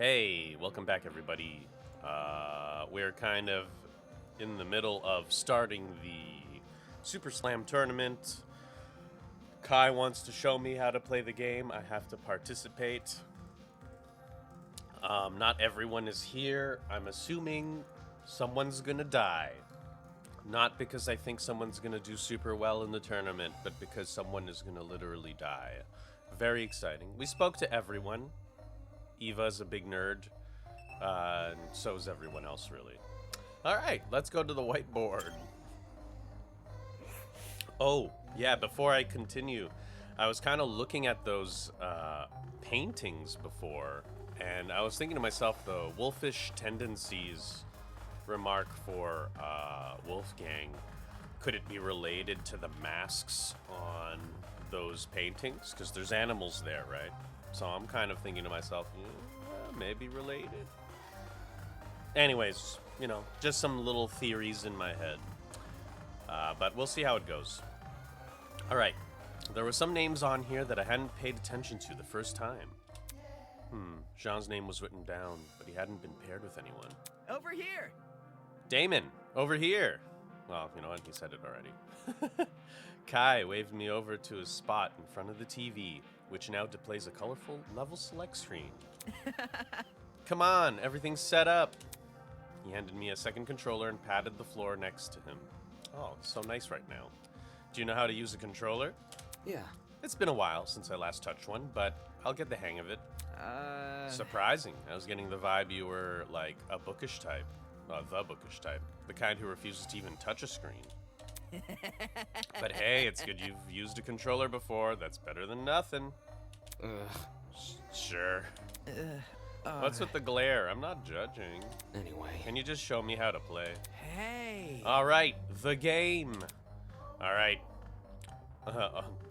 Hey, welcome back, everybody. We're kind of in the middle of starting the Super Slam tournament. Kai wants to show me how to play the game. I have to participate. Not everyone is here. I'm assuming someone's gonna die. Not because I think someone's gonna do super well in the tournament, but because someone is gonna literally die. Very exciting. We spoke to everyone. Eva's a big nerd, and so is everyone else, really. All right, let's go to the whiteboard. Oh, yeah, before I continue, I was kind of looking at those paintings before, and I was thinking to myself, the wolfish tendencies remark for Wolfgang, could it be related to the masks on those paintings? Because there's animals there, right? So I'm kind of thinking to myself, yeah, maybe related. Anyways, you know, just some little theories in my head. But we'll see how it goes. All right. There were some names on here that I hadn't paid attention to the first time. Jean's name was written down, but he hadn't been paired with anyone. Over here. Damon, over here. Well, you know what? He said it already. Kai waved me over to his spot in front of the TV, which now displays a colorful level select screen. Come on, everything's set up. He handed me a second controller and patted the floor next to him. Oh, it's so nice right now. Do you know how to use a controller? Yeah. It's been a while since I last touched one, but I'll get the hang of it. Surprising. I was getting the vibe you were like a bookish type. The bookish type. The kind who refuses to even touch a screen. But hey, it's good you've used a controller before. That's better than nothing. Sure. What's with the glare? I'm not judging. Anyway. Can you just show me how to play? Hey. All right, the game. All right.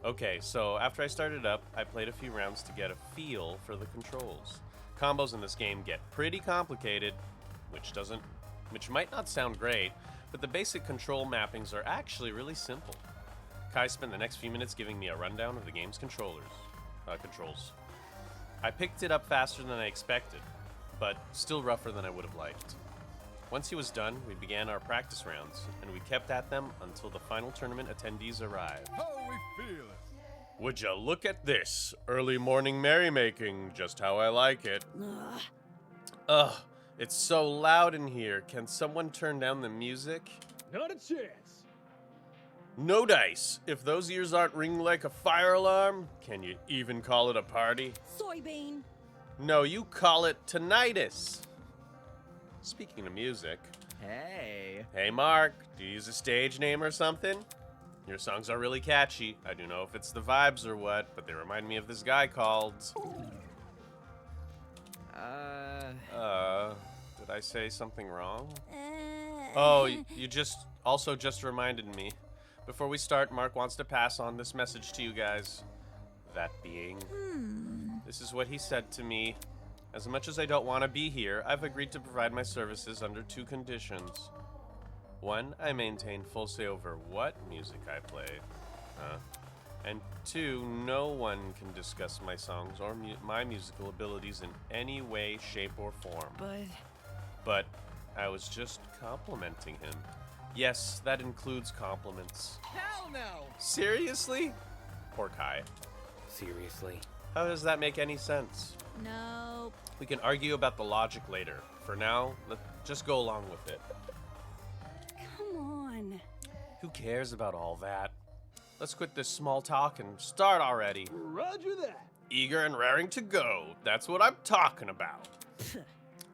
Okay, so after I started up, I played a few rounds to get a feel for the controls. Combos in this game get pretty complicated, which might not sound great, but the basic control mappings are actually really simple. Kai spent the next few minutes giving me a rundown of the game's controls. I picked it up faster than I expected, but still rougher than I would have liked. Once he was done, we began our practice rounds, and we kept at them until the final tournament attendees arrived. How we feeling? Would you look at this? Early morning merrymaking, just how I like it. Ugh, it's so loud in here. Can someone turn down the music? Not a chance. No dice. If those ears aren't ringing like a fire alarm, can you even call it a party? Soybean. No, you call it tinnitus. Speaking of music. Hey. Hey, Mark, do you use a stage name or something? Your songs are really catchy. I don't know if it's the vibes or what, but they remind me of this guy called... Did I say something wrong? Oh, you just reminded me. Before we start, Mark wants to pass on this message to you guys. That being, this is what he said to me. As much as I don't want to be here, I've agreed to provide my services under 2 conditions. 1, I maintain full say over what music I play. And 2, no one can discuss my songs or my musical abilities in any way, shape, or form. But I was just complimenting him. Yes, that includes compliments. Hell no. Seriously? Poor Kai. Seriously? How does that make any sense? Nope. We can argue about the logic later. For now, let's just go along with it. Come on. Who cares about all that? Let's quit this small talk and start already. Roger that. Eager and raring to go. That's what I'm talking about.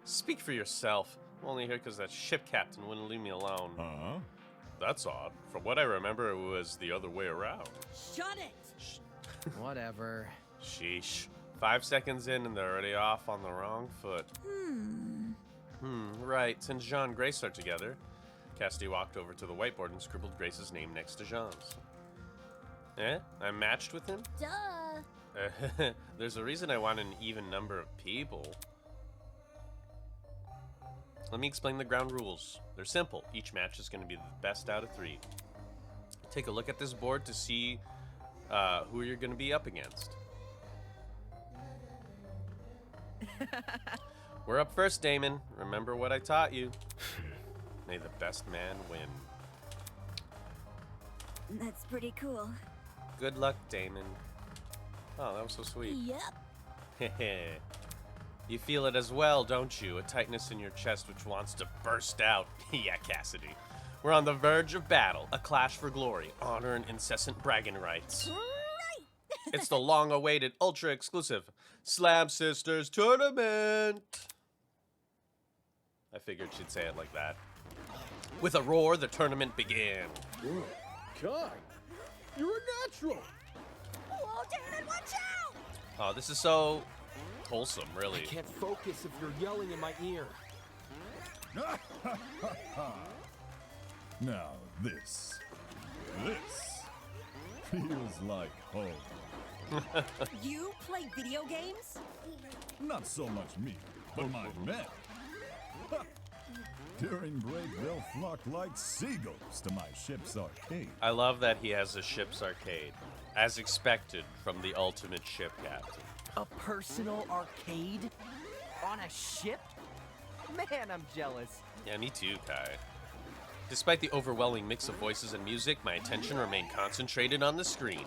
Speak for yourself. I'm only here because that ship captain wouldn't leave me alone. Uh-huh. That's odd. From what I remember, it was the other way around. Shut it. Whatever. Sheesh. 5 seconds in and they're already off on the wrong foot. Right. Since Jean and Grace are together, Cassidy walked over to the whiteboard and scribbled Grace's name next to Jean's. I'm matched with him? Duh. There's a reason I want an even number of people. Let me explain the ground rules. They're simple. Each match is going to be the best out of 3. Take a look at this board to see who you're going to be up against. We're up first, Damon. Remember what I taught you. May the best man win. That's pretty cool. Good luck, Damon. Oh, that was so sweet. Yep. You feel it as well, don't you? A tightness in your chest which wants to burst out. Yeah, Cassidy. We're on the verge of battle. A clash for glory, honor, and incessant bragging rights. Right. It's the long-awaited, ultra-exclusive Slab Sisters Tournament. I figured she'd say it like that. With a roar, the tournament began. Oh, Kai, you're a natural. Whoa, David, watch out! Oh, this is so wholesome, really. I can't focus if you're yelling in my ear. Now this feels like home. You play video games? Not so much me, but my men. During break, they'll flock like seagulls to my ship's arcade. I love that he has a ship's arcade, as expected from the ultimate ship captain. A personal arcade? On a ship? Man, I'm jealous. Yeah, me too, Kai. Despite the overwhelming mix of voices and music, my attention remained concentrated on the screen.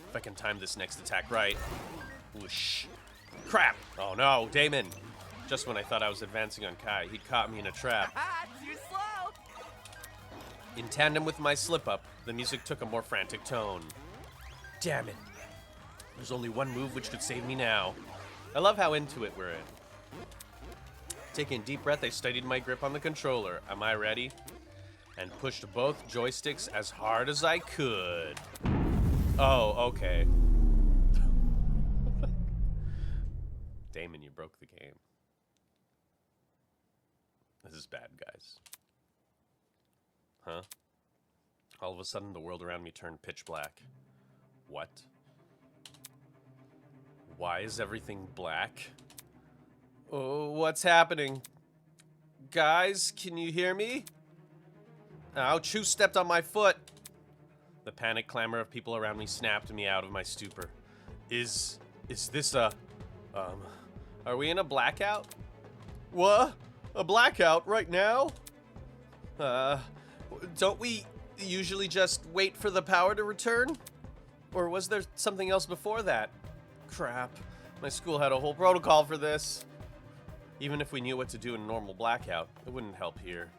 If I can time this next attack right. Whoosh. Crap! Oh no, Damon! Just when I thought I was advancing on Kai, he'd caught me in a trap. Ah, too slow! In tandem with my slip-up, the music took a more frantic tone. Damn it. There's only one move which could save me now. I love how into it we're in. Taking a deep breath, I steadied my grip on the controller. Am I ready? And pushed both joysticks as hard as I could. Oh, okay. Damon, you broke the game. This is bad, guys. Huh? All of a sudden, the world around me turned pitch black. What? Why is everything black? Oh, what's happening? Guys, can you hear me? Ouch, who stepped on my foot? The panic clamor of people around me snapped me out of my stupor. Is this a, are we in a blackout? What? A blackout right now? Don't we usually just wait for the power to return? Or was there something else before that? Crap, my school had a whole protocol for this. Even if we knew what to do in a normal blackout, it wouldn't help here.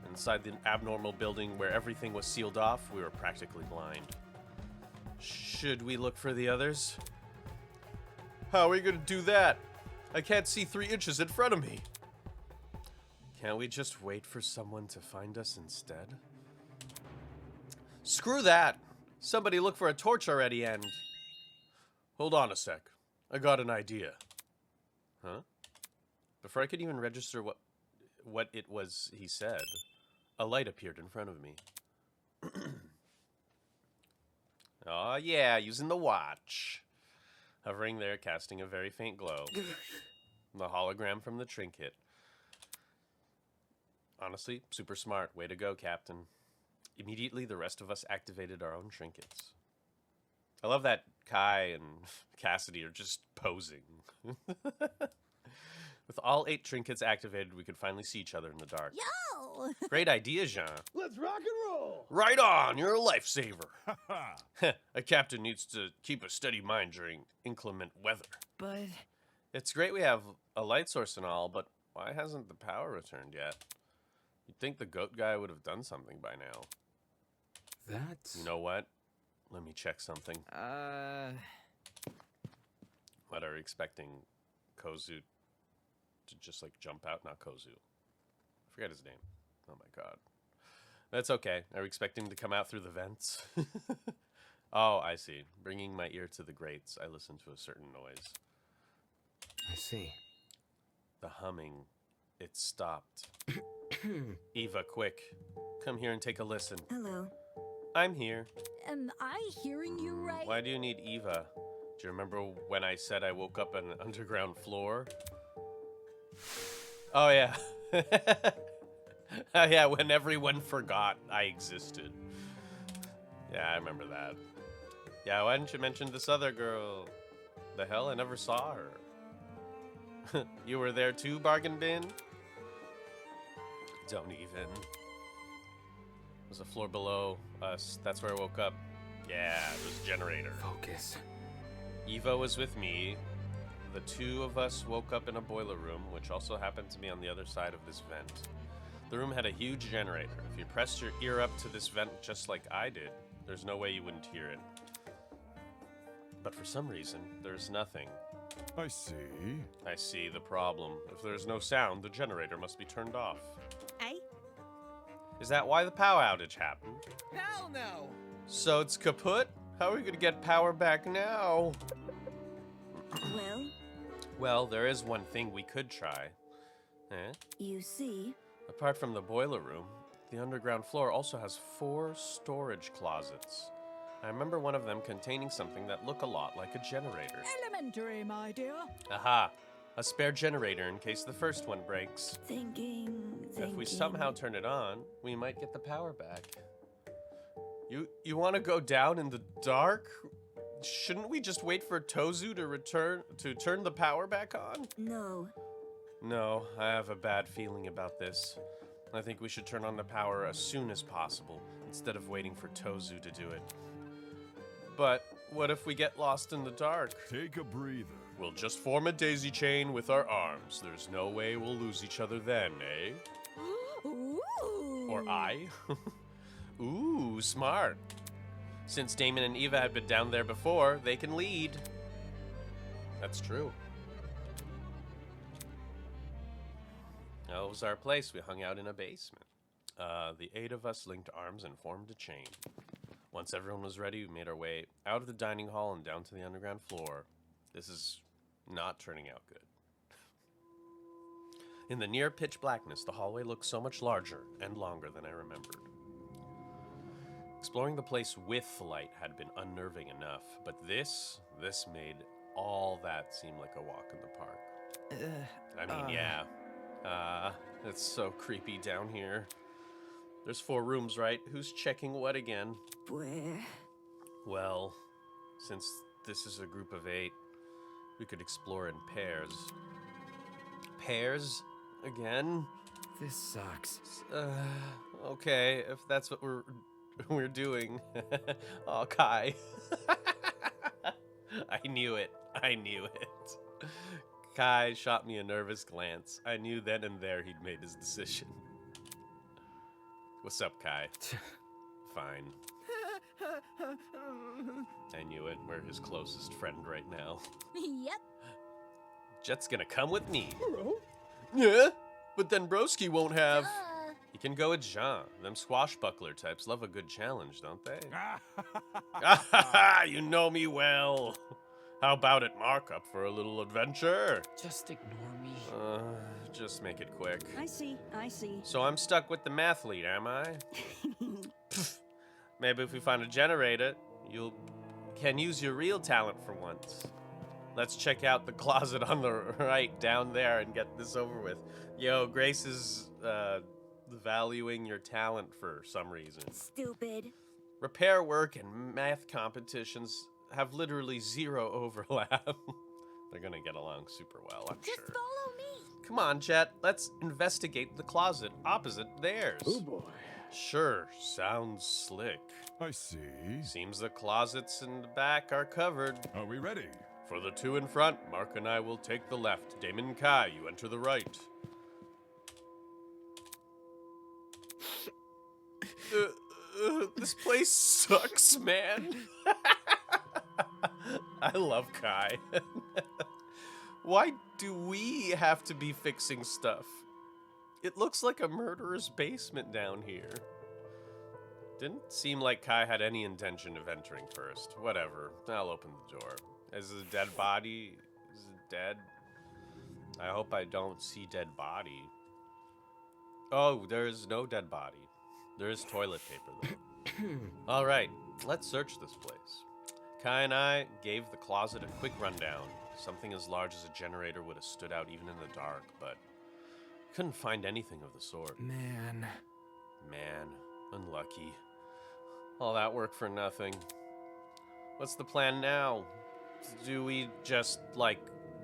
Inside the abnormal building where everything was sealed off, we were practically blind. Should we look for the others? How are we gonna do that? I can't see 3 inches in front of me. Can't we just wait for someone to find us instead? Screw that! Somebody look for a torch already and... Hold on a sec. I got an idea. Huh? Before I could even register what it was he said, a light appeared in front of me. Oh yeah, using the watch. Hovering there, casting a very faint glow. The hologram from the trinket. Honestly, super smart. Way to go, Captain. Immediately, the rest of us activated our own trinkets. I love that Kai and Cassidy are just posing. With all 8 trinkets activated, we could finally see each other in the dark. Yo! Great idea, Jean. Let's rock and roll. Right on, you're a lifesaver. A captain needs to keep a steady mind during inclement weather. But It's great we have a light source and all, but why hasn't the power returned yet? You'd think the goat guy would have done something by now. that's... You know what? Let me check something. What, are we expecting Kozu to just like jump out? Not Kozu. I forget his name. Oh my god. That's okay. Are we expecting him to come out through the vents? Oh, I see. Bringing my ear to the grates, I listen to a certain noise. I see. The humming. It stopped. Eva, quick. Come here and take a listen. Hello. I'm here. Am I hearing you right? Why do you need Eva? Do you remember when I said I woke up on an underground floor? Oh, yeah. Oh, yeah, when everyone forgot I existed. Yeah, I remember that. Yeah, why didn't you mention this other girl? The hell? I never saw her. You were there too, bargain bin? Don't even. There's a floor below us. That's where I woke up. Yeah, there's a generator. Focus. Eva was with me. The two of us woke up in a boiler room, which also happened to be on the other side of this vent. The room had a huge generator. If you pressed your ear up to this vent just like I did, there's no way you wouldn't hear it. But for some reason, there's nothing. I see. I see the problem. If there's no sound, the generator must be turned off. Eh? Is that why the power outage happened? Hell no! So it's kaput? How are we gonna get power back now? Well, Well, there is one thing we could try. Eh? you see. Apart from the boiler room, the underground floor also has 4 storage closets. I remember one of them containing something that looked a lot like a generator. Elementary, my dear. Aha! A spare generator in case the first one breaks. Thinking. If we somehow turn it on, we might get the power back. You want to go down in the dark? Shouldn't we just wait for Tozu to turn the power back on? No. No, I have a bad feeling about this. I think we should turn on the power as soon as possible, instead of waiting for Tozu to do it. But what if we get lost in the dark? Take a breather. We'll just form a daisy chain with our arms. There's no way we'll lose each other then, eh? Ooh. Or I? Ooh, smart. Since Damon and Eva had been down there before, they can lead. That's true. That was our place. We hung out in a basement. The 8 of us linked arms and formed a chain. Once everyone was ready, we made our way out of the dining hall and down to the underground floor. This is not turning out good. In the near pitch blackness, the hallway looked so much larger and longer than I remembered. Exploring the place with light had been unnerving enough, but this made all that seem like a walk in the park. Yeah. It's so creepy down here. There's 4 rooms, right? Who's checking what again? Where? Well, since this is a group of 8, we could explore in pairs. Pairs? Again? This sucks. Okay, if that's what we're doing. Oh, Kai. I knew it. Kai shot me a nervous glance. I knew then and there he'd made his decision. What's up, Kai? Fine. I knew it. We're his closest friend right now. Yep. Jet's gonna come with me. Bro? Yeah, but then Broski won't have... You can go with Jean. Them swashbuckler types love a good challenge, don't they? You know me well. How about it, Mark? Up for a little adventure? Just ignore me. Just make it quick. I see. So I'm stuck with the mathlete, am I? Maybe if we find a generator, you can use your real talent for once. Let's check out the closet on the right down there and get this over with. Yo, Grace is valuing your talent for some reason. Stupid. Repair work and math competitions have literally 0 overlap. They're gonna get along super well, I'm Just sure. follow me. Come on, Jet. Let's investigate the closet opposite theirs. Oh boy. Sure, sounds slick. I see. Seems the closets in the back are covered. Are we ready? For the 2 in front, Mark and I will take the left. Damon and Kai, you enter the right. This place sucks, man. I love Kai. Why do we have to be fixing stuff? It looks like a murderer's basement down here. Didn't seem like Kai had any intention of entering first. Whatever, I'll open the door. Is it a dead body? Is it dead? I hope I don't see dead body. Oh, there is no dead body. There is toilet paper, though. All right, let's search this place. Kai and I gave the closet a quick rundown. Something as large as a generator would have stood out even in the dark, but couldn't find anything of the sort. Man, unlucky. All that work for nothing. What's the plan now? Do we just, like,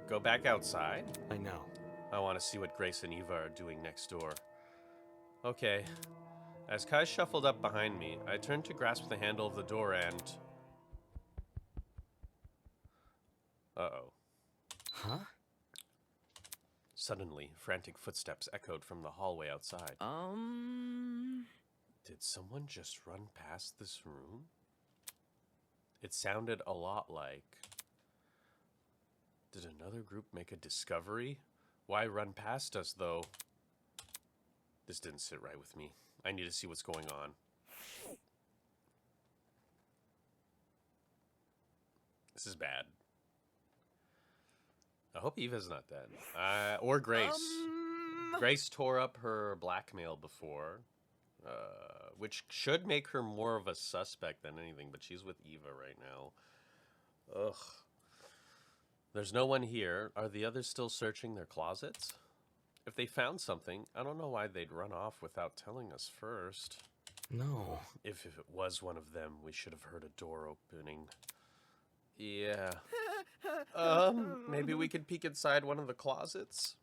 go back outside? I know. I want to see what Grace and Eva are doing next door. Okay. As Kai shuffled up behind me, I turned to grasp the handle of the door and... Uh-oh. Huh? Suddenly, frantic footsteps echoed from the hallway outside. Did someone just run past this room? It sounded a lot like... Did another group make a discovery? Why run past us, though? This didn't sit right with me. I need to see what's going on. This is bad. I hope Eva's not dead. Or Grace. Grace tore up her blackmail before, which should make her more of a suspect than anything, but she's with Eva right now. Ugh. There's no one here. Are the others still searching their closets? If they found something, I don't know why they'd run off without telling us first. No. If it was one of them, we should have heard a door opening. Yeah. Maybe we could peek inside one of the closets?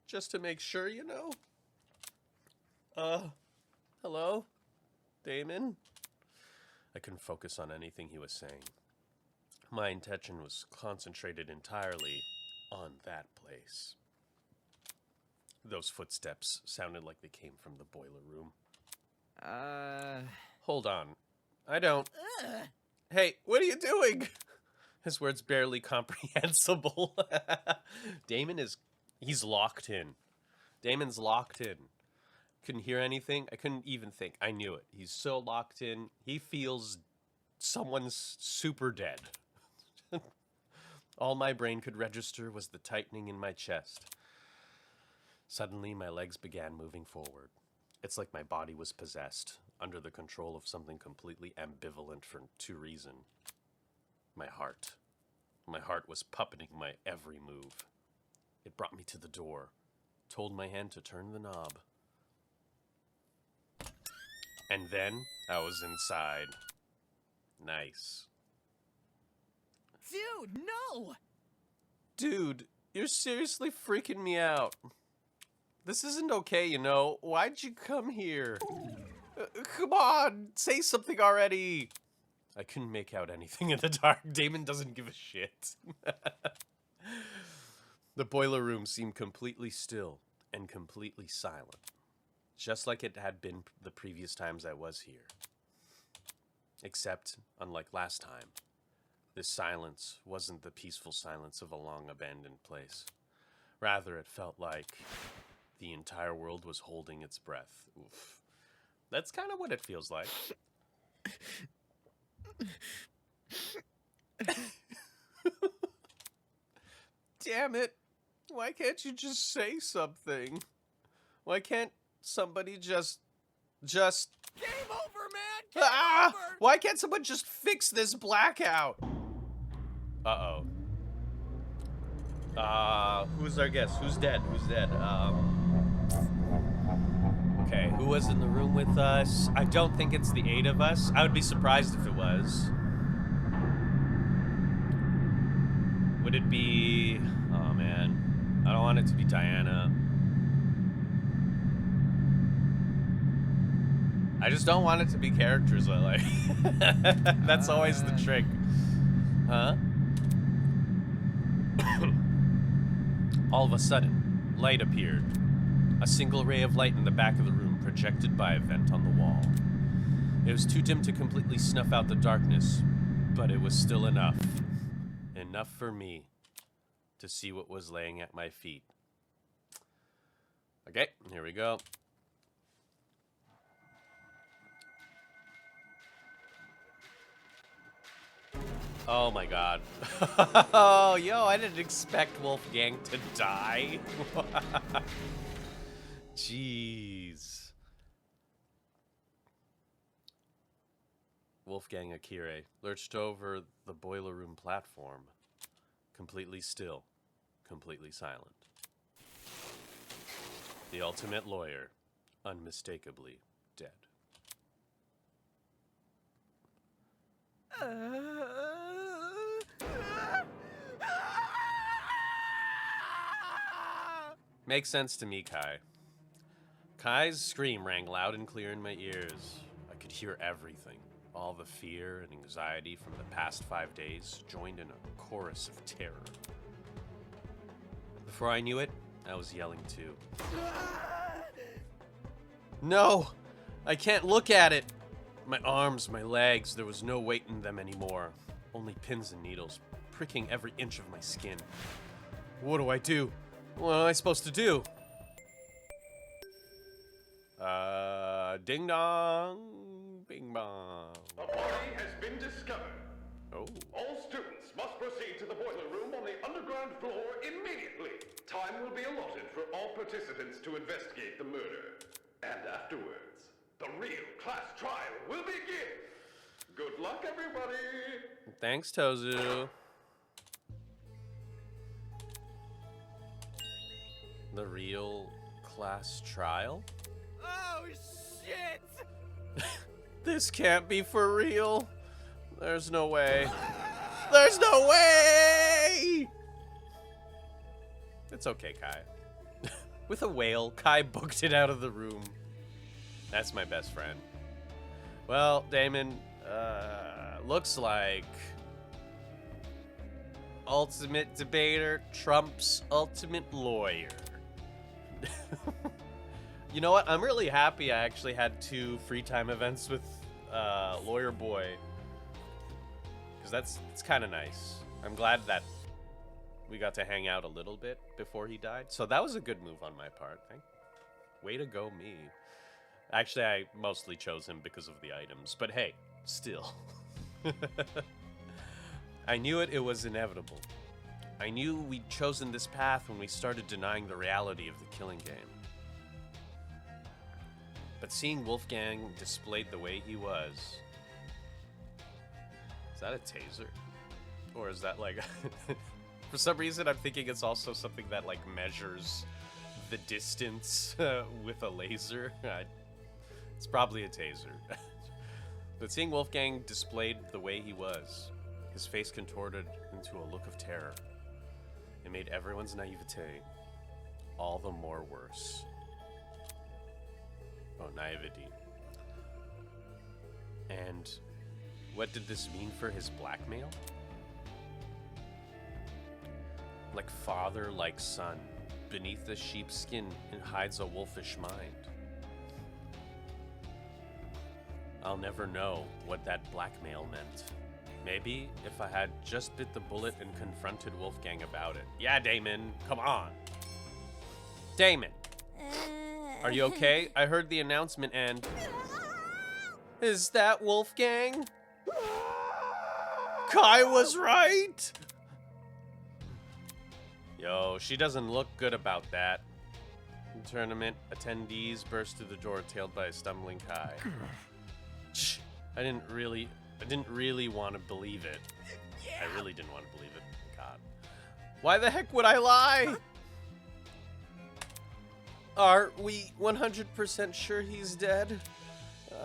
Just to make sure, you know? Hello? Damon? I couldn't focus on anything he was saying. My attention was concentrated entirely on that place. Those footsteps sounded like they came from the boiler room. Hold on. I don't... Hey, what are you doing? His words barely comprehensible. Damon is... He's locked in. Damon's locked in. Couldn't hear anything. I couldn't even think. I knew it. He's so locked in. He feels someone's super dead. All my brain could register was the tightening in my chest. Suddenly, my legs began moving forward. It's like my body was possessed, under the control of something completely ambivalent to reason. My heart. My heart was puppeting my every move. It brought me to the door, told my hand to turn the knob. And then, I was inside. Nice. Dude, no! Dude, you're seriously freaking me out. This isn't okay, you know. Why'd you come here? Come on, say something already. I couldn't make out anything in the dark. Damon doesn't give a shit. The boiler room seemed completely still and completely silent, just like it had been the previous times I was here. Except, unlike last time, this silence wasn't the peaceful silence of a long abandoned place. Rather, it felt like the entire world was holding its breath. Oof. That's kind of what it feels like. Damn it. Why can't you just say something? Why can't somebody just... Game over, man! Game over! Why can't someone just fix this blackout? Uh-oh. Who's our guest? Who's dead? Who's dead? Okay, who was in the room with us? I don't think it's the 8 of us. I would be surprised if it was. Would it be... Oh, man. I don't want it to be Diana. I just don't want it to be characters I like. That's always the trick. Huh? All of a sudden, light appeared. A single ray of light in the back of the room projected by a vent on the wall. It was too dim to completely snuff out the darkness, but it was still enough. Enough for me to see what was laying at my feet. Okay, here we go. Oh my god. Oh, yo, I didn't expect Wolfgang to die. Jeez. Wolfgang Akire lurched over the boiler room platform, completely still, completely silent. The ultimate lawyer, unmistakably dead. Makes sense to me, Kai. Kai's scream rang loud and clear in my ears. I could hear everything. All the fear and anxiety from the past 5 days joined in a chorus of terror. Before I knew it, I was yelling too. No! I can't look at it! My arms, my legs, there was no weight in them anymore. Only pins and needles, pricking every inch of my skin. What do I do? What am I supposed to do? Ding dong, bing bong. A body has been discovered. Oh. All students must proceed to the boiler room on the underground floor immediately. Time will be allotted for all participants to investigate the murder. And afterwards, the real class trial will begin. Good luck, everybody. Thanks, Tozu. The real class trial? Oh, shit! This can't be for real. There's no way. There's no way! It's okay, Kai. With a wail, Kai booked it out of the room. That's my best friend. Well, Damon, looks like ultimate debater trumps ultimate lawyer. You know what? I'm really happy I actually had 2 free time events with Lawyer Boy. Because it's kind of nice. I'm glad that we got to hang out a little bit before he died. So that was a good move on my part. Way to go, me. Actually, I mostly chose him because of the items. But hey, still. I knew it was inevitable. I knew we'd chosen this path when we started denying the reality of the killing game. But seeing Wolfgang displayed the way he was... Is that a taser? Or is that like... For some reason, I'm thinking it's also something that like measures the distance with a laser. It's probably a taser. But seeing Wolfgang displayed the way he was, his face contorted into a look of terror, it made everyone's naivete all the more worse. Oh, naivety. And what did this mean for his blackmail? Like father, like son, beneath the sheepskin it hides a wolfish mind. I'll never know what that blackmail meant. Maybe if I had just bit the bullet and confronted Wolfgang about it. Yeah, Damon, come on. Damon, are you okay? I heard the announcement and... Is that Wolfgang? Kai was right! Yo, she doesn't look good about that. Tournament attendees burst through the door, tailed by a stumbling Kai. Shh, I didn't really want to believe it. I really didn't want to believe it. God. Why the heck would I lie? Are we 100% sure he's dead?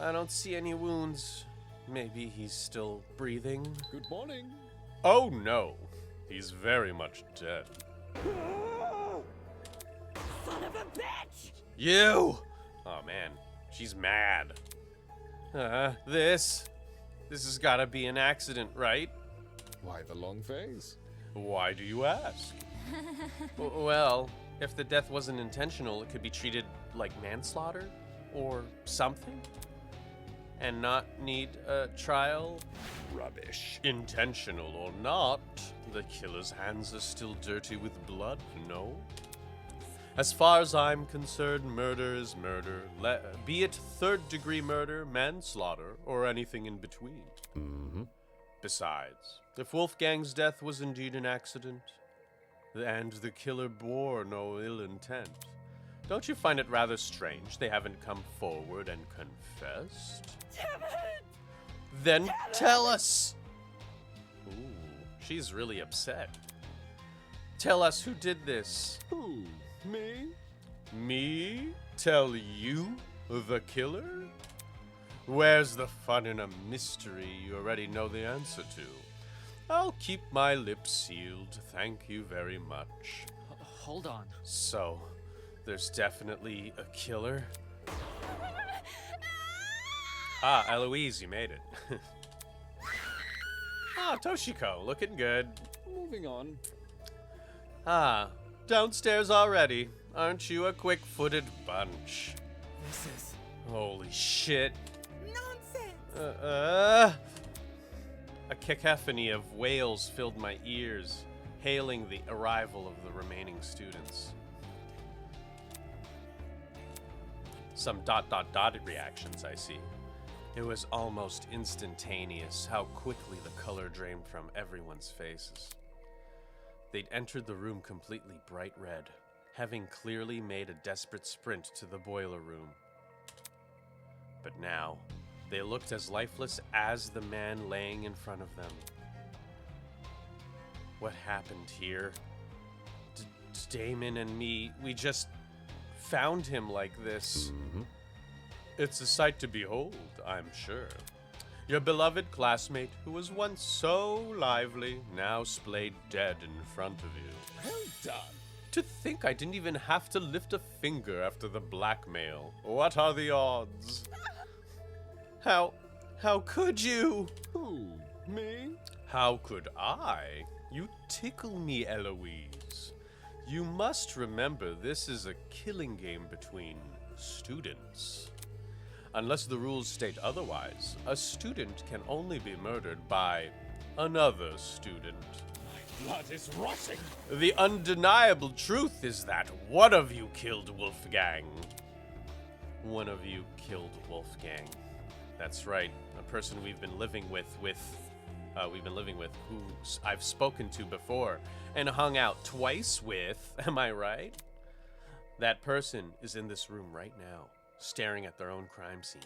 I don't see any wounds. Maybe he's still breathing. Good morning. Oh no, he's very much dead. Son of a bitch! You! Oh man, she's mad. This has gotta be an accident, right? Why the long face? Why do you ask? Well, if the death wasn't intentional, it could be treated like manslaughter or something and not need a trial. Rubbish. Intentional or not, the killer's hands are still dirty with blood, no? As far as I'm concerned, murder is murder, be it third-degree murder, manslaughter, or anything in between. Mm-hmm. Besides, if Wolfgang's death was indeed an accident, and the killer bore no ill intent, don't you find it rather strange they haven't come forward and confessed? Damn it! Then tell us! Ooh, she's really upset. Tell us who did this. Who? Me? Me? Tell you, the killer? Where's the fun in a mystery you already know the answer to? I'll keep my lips sealed, thank you very much. Hold on. So, There's definitely a killer. Ah, Eloise, you made it. Ah, Toshiko, looking good. Moving on. Ah, downstairs already. Aren't you a quick-footed bunch? This is Holy shit. Nonsense. A cacophony of wails filled my ears, hailing the arrival of the remaining students. Some ... reactions I see. It was almost instantaneous how quickly the color drained from everyone's faces. They'd entered the room completely bright red, having clearly made a desperate sprint to the boiler room. But now, they looked as lifeless as the man laying in front of them. What happened here? Damon and me, we just found him like this. It's a sight to behold, I'm sure. Your beloved classmate, who was once so lively, now splayed dead in front of you. Well done. To think I didn't even have to lift a finger after the blackmail. What are the odds? How could you? Who? Me? How could I? You tickle me, Eloise. You must remember this is a killing game between students. Unless the rules state otherwise, a student can only be murdered by another student. My blood is rushing. The undeniable truth is that one of you killed Wolfgang. One of you killed Wolfgang. That's right, a person we've been living with who I've spoken to before and hung out twice with, am I right? That person is in this room right now, staring at their own crime scene.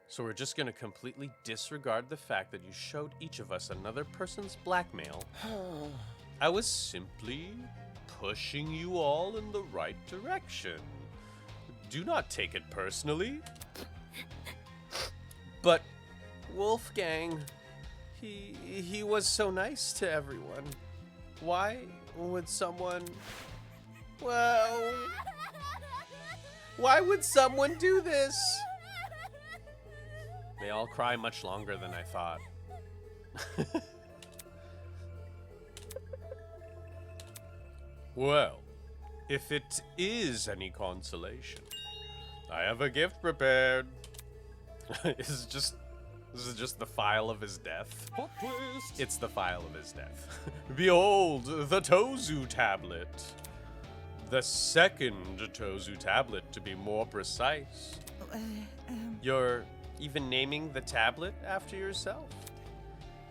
So we're just gonna completely disregard the fact that you showed each of us another person's blackmail. I was simply pushing you all in the right direction. Do not take it personally. But Wolfgang, he was so nice to everyone. Why would someone... Well... Why would someone do this? They all cry much longer than I thought. Well, if it is any consolation, I have a gift prepared. This is just the file of his death. Plot twist. It's the file of his death. Behold, the Tozu tablet. The second Tozu tablet, to be more precise. You're even naming the tablet after yourself?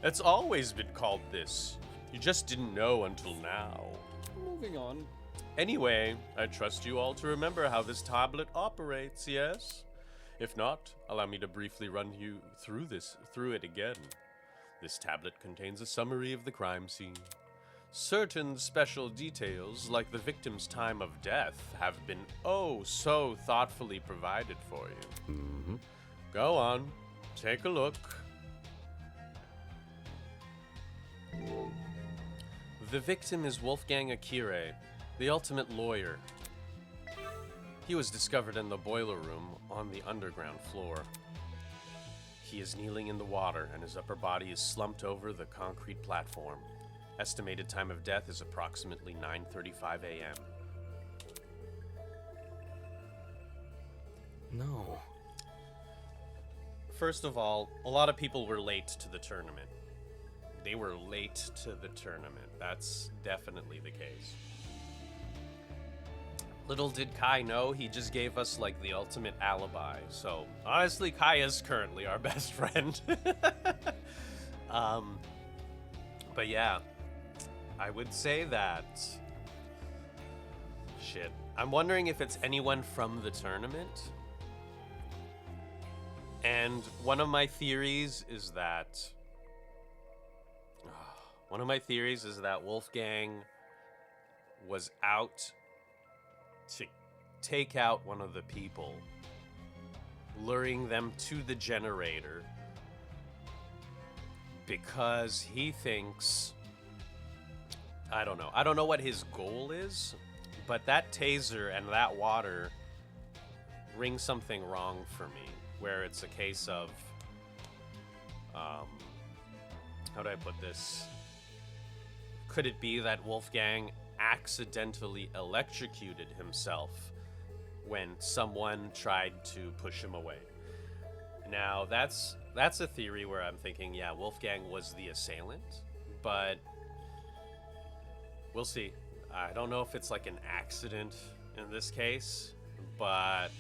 It's always been called this. You just didn't know until now. Moving on. Anyway, I trust you all to remember how this tablet operates, yes? If not, allow me to briefly run you through it again. This tablet contains a summary of the crime scene. Certain special details, like the victim's time of death, have been oh so thoughtfully provided for you. Go on, take a look. The victim is Wolfgang Akire, the ultimate lawyer. He was discovered in the boiler room on the underground floor. He is kneeling in the water and his upper body is slumped over the concrete platform. Estimated time of death is approximately 9:35 a.m. no. First of all, a lot of people were late to the tournament. They were late to the tournament. That's definitely the case. Little did Kai know, he just gave us like the ultimate alibi. So honestly, Kai is currently our best friend. But yeah, I would say that, shit. I'm wondering if it's anyone from the tournament. And one of my theories is that Wolfgang was out to take out one of the people, luring them to the generator because he thinks, I don't know what his goal is, But that taser and that water ring something wrong for me, where it's a case of, how do I put this? Could it be that Wolfgang accidentally electrocuted himself when someone tried to push him away? Now, that's a theory where I'm thinking, yeah, Wolfgang was the assailant, but we'll see. I don't know if it's like an accident in this case, but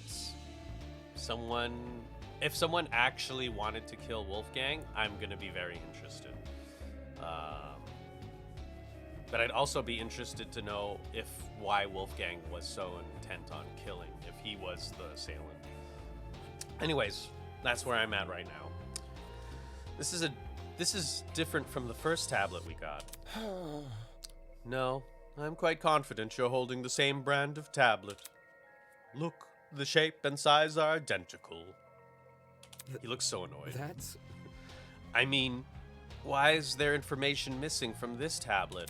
if someone actually wanted to kill Wolfgang, I'm gonna be very interested. But I'd also be interested to know why Wolfgang was so intent on killing, if he was the assailant. Anyways, that's where I'm at right now. This is different from the first tablet we got. No, I'm quite confident you're holding the same brand of tablet. Look, the shape and size are identical. He looks so annoyed. That's... I mean, why is there information missing from this tablet?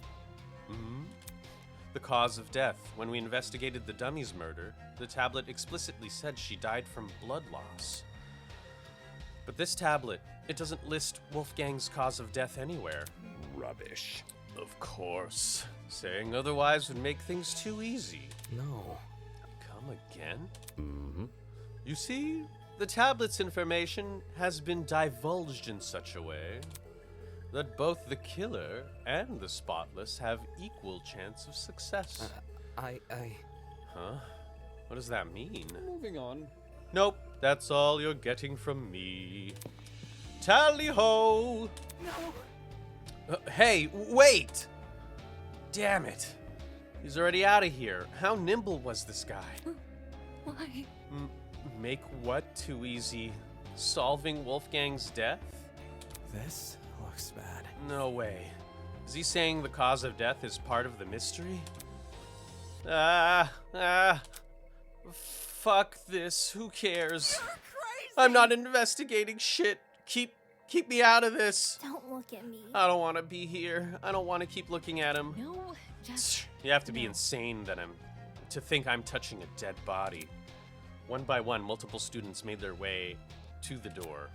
The cause of death. When we investigated the dummy's murder, the tablet explicitly said she died from blood loss. But this tablet, it doesn't list Wolfgang's cause of death anywhere. Rubbish. Of course. Saying otherwise would make things too easy. No. Come again? You see, the tablet's information has been divulged in such a way that both the killer and the spotless have equal chance of success. Huh? What does that mean? Moving on. Nope, that's all you're getting from me. Tally-ho! No. Hey, wait! Damn it. He's already out of here. How nimble was this guy? Why? Make what too easy? Solving Wolfgang's death? This looks bad. No way. Is he saying the cause of death is part of the mystery? Fuck this. Who cares? You're crazy. I'm not investigating shit. Keep me out of this. Don't look at me. I don't want to be here. I don't want to keep looking at him. No, just... You have to be No. insane to think I'm touching a dead body. One by one, multiple students made their way to the door.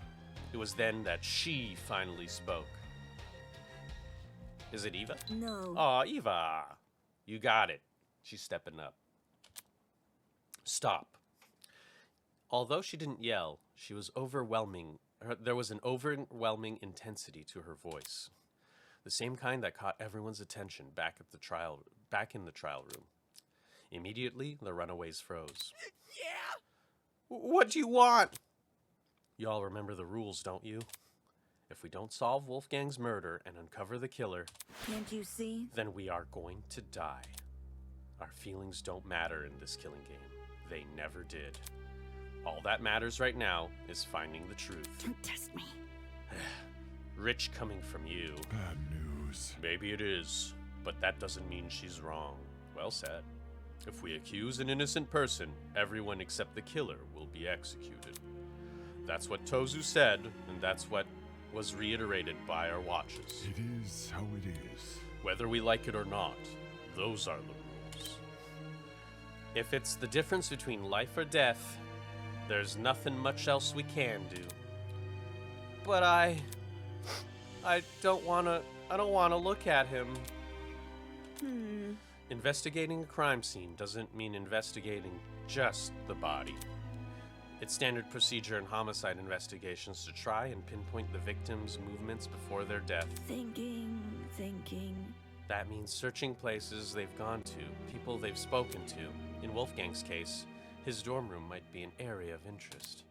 It was then that she finally spoke. Is it Eva? No. Aw, Eva. You got it. She's stepping up. Stop. Although she didn't yell, she was overwhelming. There was an overwhelming intensity to her voice. The same kind that caught everyone's attention back in the trial room. Immediately, the runaways froze. Yeah. What do you want? You all remember the rules, don't you? If we don't solve Wolfgang's murder and uncover the killer, Can't you see? then we are going to die. Our feelings don't matter in this killing game. They never did. All that matters right now is finding the truth. Don't test me. Rich coming from you. Bad news. Maybe it is, but that doesn't mean she's wrong. Well said. If we accuse an innocent person, everyone except the killer will be executed. That's what Tozu said, and that's what was reiterated by our watches. It is how it is. Whether we like it or not, those are the rules. If it's the difference between life or death, there's nothing much else we can do. But I don't want to look at him. Investigating a crime scene doesn't mean investigating just the body. It's standard procedure in homicide investigations to try and pinpoint the victim's movements before their death. Thinking. That means searching places they've gone to, people they've spoken to. In Wolfgang's case, his dorm room might be an area of interest.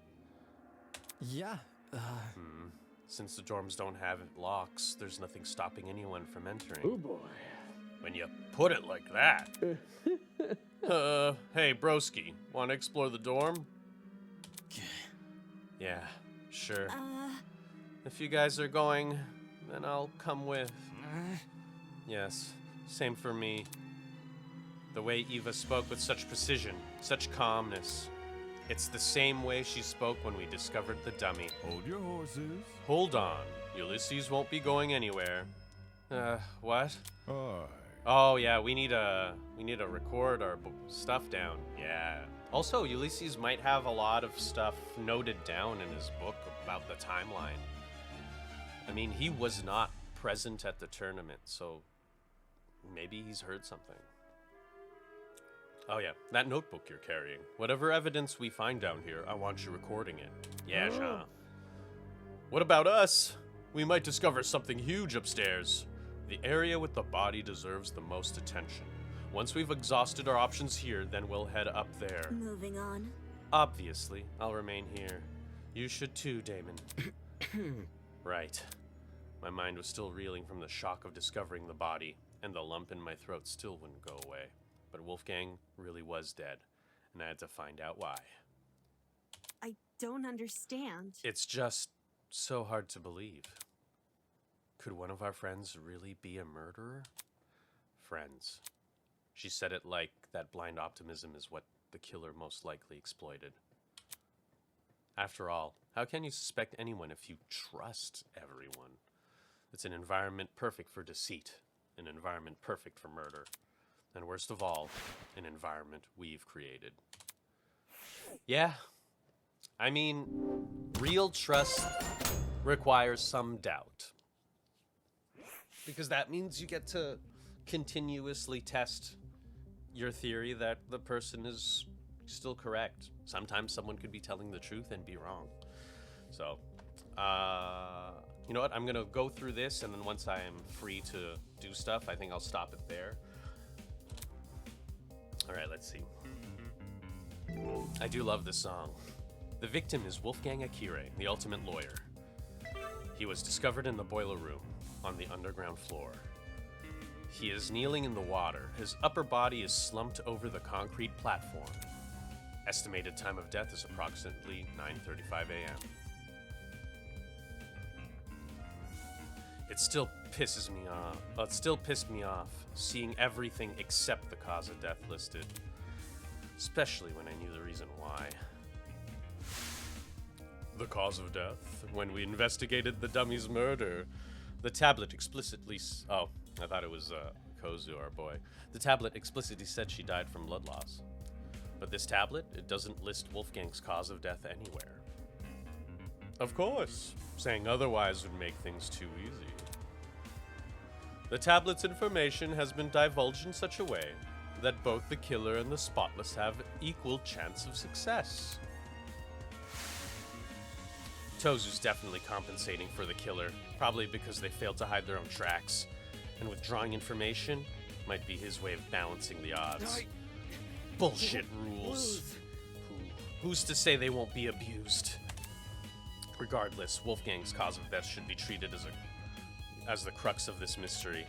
Yeah. Since the dorms don't have locks, there's nothing stopping anyone from entering. Oh boy. When you put it like that. Hey, broski, want to explore the dorm? Yeah, sure. If you guys are going, then I'll come with. Yes, same for me. The way Eva spoke with such precision, such calmness. It's the same way she spoke when we discovered the dummy. Hold your horses. Hold on, Ulysses won't be going anywhere. What? I Oh yeah, we need to record our stuff down. Yeah. Also, Ulysses might have a lot of stuff noted down in his book about the timeline. I mean, he was not present at the tournament, so maybe he's heard something. Oh yeah, that notebook you're carrying. Whatever evidence we find down here, I want you recording it. Yeah, Jean. What about us? We might discover something huge upstairs. The area with the body deserves the most attention. Once we've exhausted our options here, then we'll head up there. Moving on. Obviously, I'll remain here. You should too, Damon. Right. My mind was still reeling from the shock of discovering the body, and the lump in my throat still wouldn't go away. But Wolfgang really was dead, and I had to find out why. I don't understand. It's just so hard to believe. Could one of our friends really be a murderer? Friends. She said it like that blind optimism is what the killer most likely exploited. After all, how can you suspect anyone if you trust everyone? It's an environment perfect for deceit, an environment perfect for murder, and worst of all, an environment we've created. Yeah, I mean, real trust requires some doubt. Because that means you get to continuously test your theory that the person is still correct. Sometimes someone could be telling the truth and be wrong. So, you know what? I'm gonna go through this, and then once I am free to do stuff, I think I'll stop it there. All right, let's see. I do love this song. The victim is Wolfgang Akire, the ultimate lawyer. He was discovered in the boiler room on the underground floor. He is kneeling in the water. His upper body is slumped over the concrete platform. Estimated time of death is approximately 9:35 a.m. It still pisses me off. It still pissed me off seeing everything except the cause of death listed, especially when I knew the reason why. The cause of death? When we investigated the dummy's murder, the tablet explicitly... Oh, I thought it was Kozu, our boy. The tablet explicitly said she died from blood loss. But this tablet, it doesn't list Wolfgang's cause of death anywhere. Of course. Saying otherwise would make things too easy. The tablet's information has been divulged in such a way that both the killer and the spotless have equal chance of success. Tozu's definitely compensating for the killer, probably because they failed to hide their own tracks, and withdrawing information might be his way of balancing the odds. Bullshit rules. Who's to say they won't be abused? Regardless, Wolfgang's cause of death should be treated as the crux of this mystery.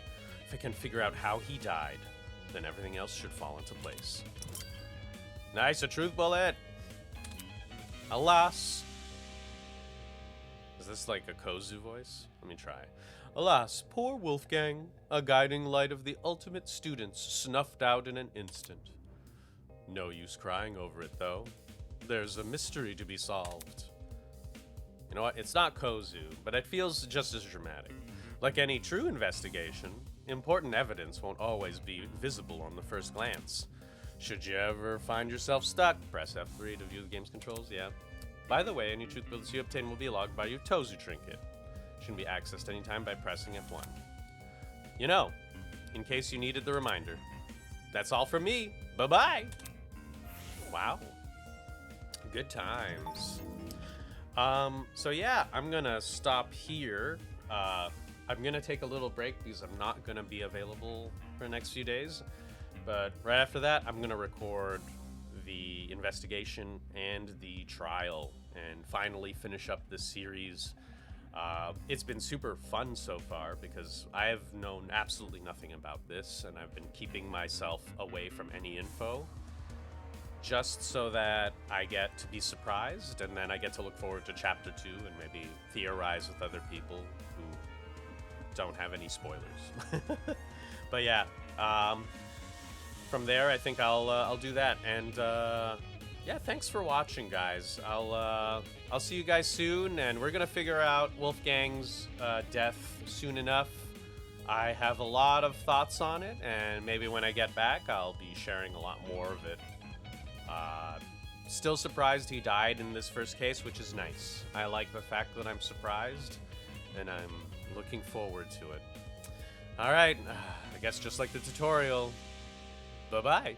If I can figure out how he died, then everything else should fall into place. Nice, a truth bullet! Alas. Is this like a Kozu voice? Let me try. Alas, poor Wolfgang, a guiding light of the ultimate students, snuffed out in an instant. No use crying over it, though. There's a mystery to be solved. You know what? It's not Kozu, but it feels just as dramatic. Like any true investigation, important evidence won't always be visible on the first glance. Should you ever find yourself stuck, press F3 to view the game's controls, yeah. By the way, any truth bullets you obtain will be logged by your Tozu trinket. Shouldn't be accessed anytime by pressing F1. You know, in case you needed the reminder. That's all from me. Bye-bye. Wow. Good times. So yeah, I'm gonna stop here. I'm gonna take a little break because I'm not gonna be available for the next few days. But right after that, I'm gonna record the investigation and the trial and finally finish up this series. It's been super fun so far because I have known absolutely nothing about this, and I've been keeping myself away from any info just so that I get to be surprised, and then I get to look forward to chapter 2 and maybe theorize with other people who don't have any spoilers. But yeah, from there I think I'll do that. And yeah, thanks for watching, guys. I'll see you guys soon, and we're gonna figure out Wolfgang's death soon enough. I have a lot of thoughts on it, and maybe when I get back, I'll be sharing a lot more of it. Still surprised he died in this first case, which is nice. I like the fact that I'm surprised, and I'm looking forward to it. All right, I guess just like the tutorial, bye-bye.